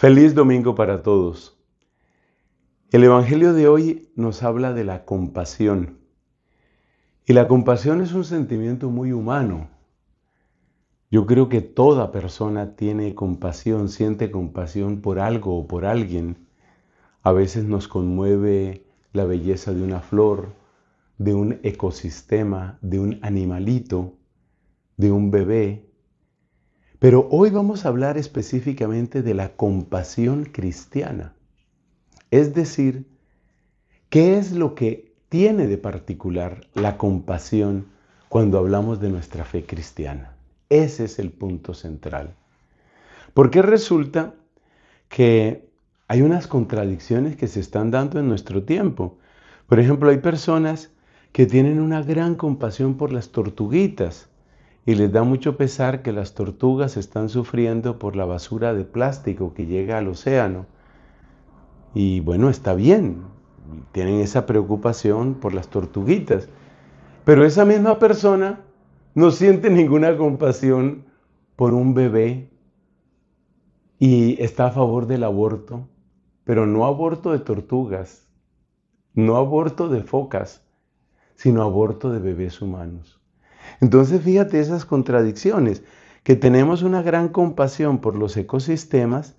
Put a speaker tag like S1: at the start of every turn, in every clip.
S1: Feliz domingo para todos. El Evangelio de hoy nos habla de la compasión. Y la compasión es un sentimiento muy humano. Yo creo que toda persona tiene compasión, siente compasión por algo o por alguien. A veces nos conmueve la belleza de una flor, de un ecosistema, de un animalito, de un bebé. Pero hoy vamos a hablar específicamente de la compasión cristiana. Es decir, ¿qué es lo que tiene de particular la compasión cuando hablamos de nuestra fe cristiana? Ese es el punto central. Porque resulta que hay unas contradicciones que se están dando en nuestro tiempo. Por ejemplo, hay personas que tienen una gran compasión por las tortuguitas y les da mucho pesar que las tortugas están sufriendo por la basura de plástico que llega al océano. Y bueno, está bien, tienen esa preocupación por las tortuguitas, pero esa misma persona no siente ninguna compasión por un bebé y está a favor del aborto, pero no aborto de tortugas, no aborto de focas, sino aborto de bebés humanos. Entonces fíjate esas contradicciones, que tenemos una gran compasión por los ecosistemas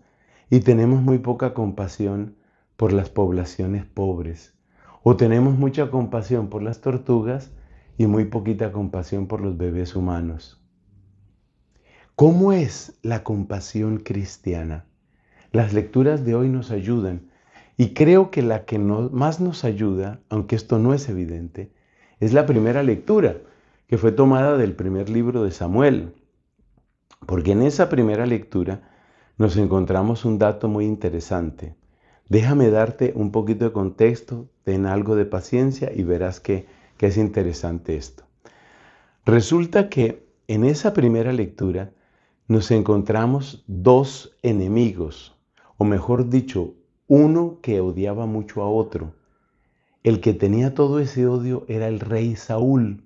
S1: y tenemos muy poca compasión por las poblaciones pobres. O tenemos mucha compasión por las tortugas y muy poquita compasión por los bebés humanos. ¿Cómo es la compasión cristiana? Las lecturas de hoy nos ayudan y creo que la que más nos ayuda, aunque esto no es evidente, es la primera lectura, que fue tomada del primer libro de Samuel. Porque en esa primera lectura nos encontramos un dato muy interesante. Déjame darte un poquito de contexto, ten algo de paciencia y verás que es interesante esto. Resulta que en esa primera lectura nos encontramos dos enemigos, o mejor dicho, uno que odiaba mucho a otro. El que tenía todo ese odio era el rey Saúl.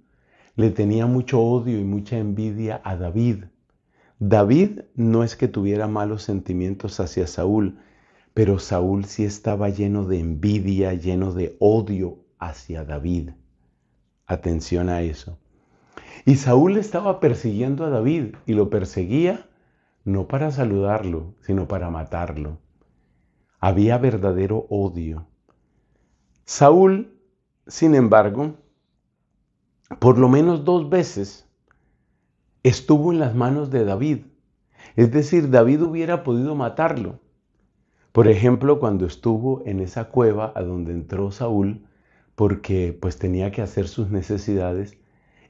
S1: Le tenía mucho odio y mucha envidia a David. David no es que tuviera malos sentimientos hacia Saúl, pero Saúl sí estaba lleno de envidia, lleno de odio hacia David. Atención a eso. Y Saúl estaba persiguiendo a David y lo perseguía no para saludarlo, sino para matarlo. Había verdadero odio. Saúl, sin embargo, por lo menos 2 veces estuvo en las manos de David. Es decir, David hubiera podido matarlo. Por ejemplo, cuando estuvo en esa cueva a donde entró Saúl, porque pues tenía que hacer sus necesidades,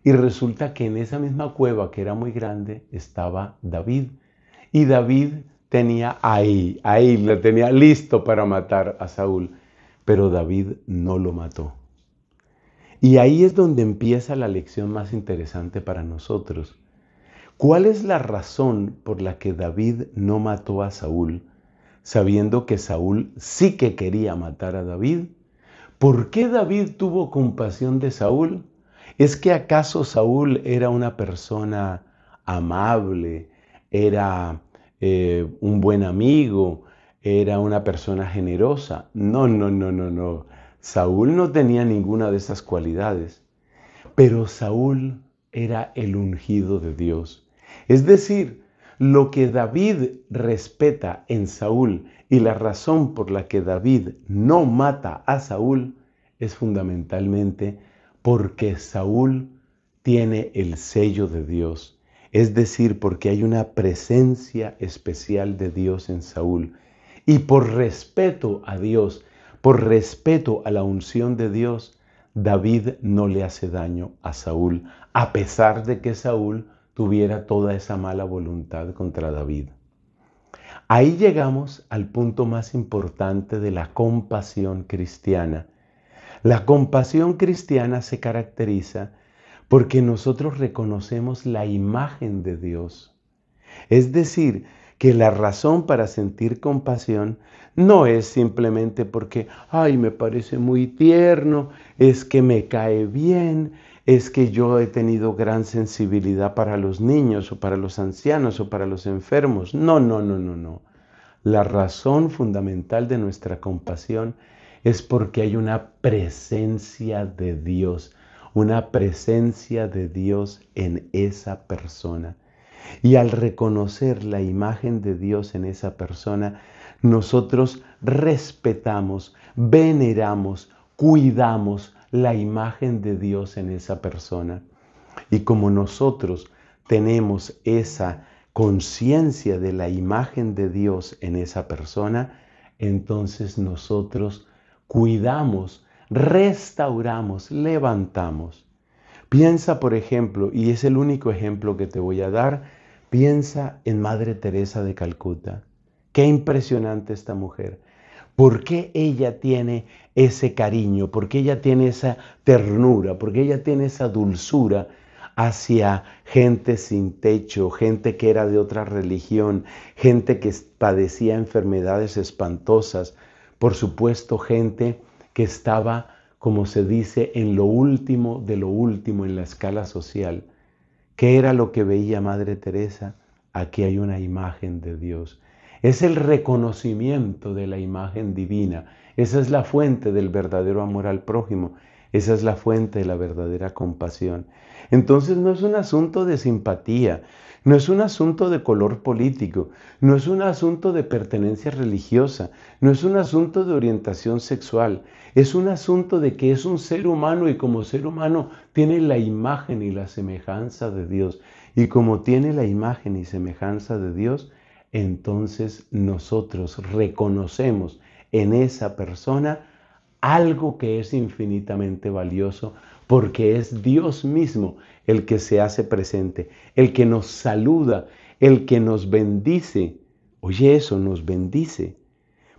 S1: y resulta que en esa misma cueva, que era muy grande, estaba David. Y David tenía lo tenía listo para matar a Saúl, pero David no lo mató. Y ahí es donde empieza la lección más interesante para nosotros. ¿Cuál es la razón por la que David no mató a Saúl, sabiendo que Saúl sí que quería matar a David? ¿Por qué David tuvo compasión de Saúl? ¿Es que acaso Saúl era una persona amable, era un buen amigo, era una persona generosa? No, no, no, no, no. Saúl no tenía ninguna de esas cualidades, pero Saúl era el ungido de Dios. Es decir, lo que David respeta en Saúl y la razón por la que David no mata a Saúl es fundamentalmente porque Saúl tiene el sello de Dios. Es decir, porque hay una presencia especial de Dios en Saúl. Y por respeto a Dios, por respeto a la unción de Dios, David no le hace daño a Saúl, a pesar de que Saúl tuviera toda esa mala voluntad contra David. Ahí llegamos al punto más importante de la compasión cristiana. La compasión cristiana se caracteriza porque nosotros reconocemos la imagen de Dios. Es decir, que la razón para sentir compasión no es simplemente porque, ay, me parece muy tierno, es que me cae bien, es que yo he tenido gran sensibilidad para los niños o para los ancianos o para los enfermos. No, no, no, no, no. La razón fundamental de nuestra compasión es porque hay una presencia de Dios en esa persona. Y al reconocer la imagen de Dios en esa persona, nosotros respetamos, veneramos, cuidamos la imagen de Dios en esa persona. Y como nosotros tenemos esa conciencia de la imagen de Dios en esa persona, entonces nosotros cuidamos, restauramos, levantamos. Piensa, por ejemplo, y es el único ejemplo que te voy a dar, piensa en Madre Teresa de Calcuta. Qué impresionante esta mujer. ¿Por qué ella tiene ese cariño? ¿Por qué ella tiene esa ternura? ¿Por qué ella tiene esa dulzura hacia gente sin techo, gente que era de otra religión, gente que padecía enfermedades espantosas? Por supuesto, gente que estaba, como se dice, en lo último de lo último en la escala social. ¿Qué era lo que veía Madre Teresa? Aquí hay una imagen de Dios. Es el reconocimiento de la imagen divina. Esa es la fuente del verdadero amor al prójimo. Esa es la fuente de la verdadera compasión. Entonces no es un asunto de simpatía, no es un asunto de color político, no es un asunto de pertenencia religiosa, no es un asunto de orientación sexual, es un asunto de que es un ser humano y como ser humano tiene la imagen y la semejanza de Dios. Y como tiene la imagen y semejanza de Dios, entonces nosotros reconocemos en esa persona algo que es infinitamente valioso porque es Dios mismo el que se hace presente, el que nos saluda, el que nos bendice. Oye, eso nos bendice.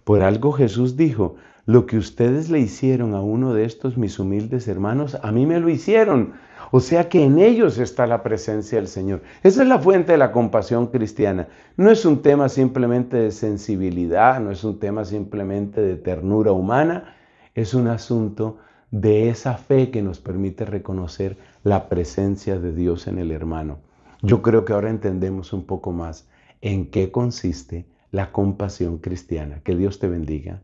S1: Por algo Jesús dijo, lo que ustedes le hicieron a uno de estos mis humildes hermanos, a mí me lo hicieron. O sea que en ellos está la presencia del Señor. Esa es la fuente de la compasión cristiana. No es un tema simplemente de sensibilidad, no es un tema simplemente de ternura humana, es un asunto de esa fe que nos permite reconocer la presencia de Dios en el hermano. Yo creo que ahora entendemos un poco más en qué consiste la compasión cristiana. Que Dios te bendiga.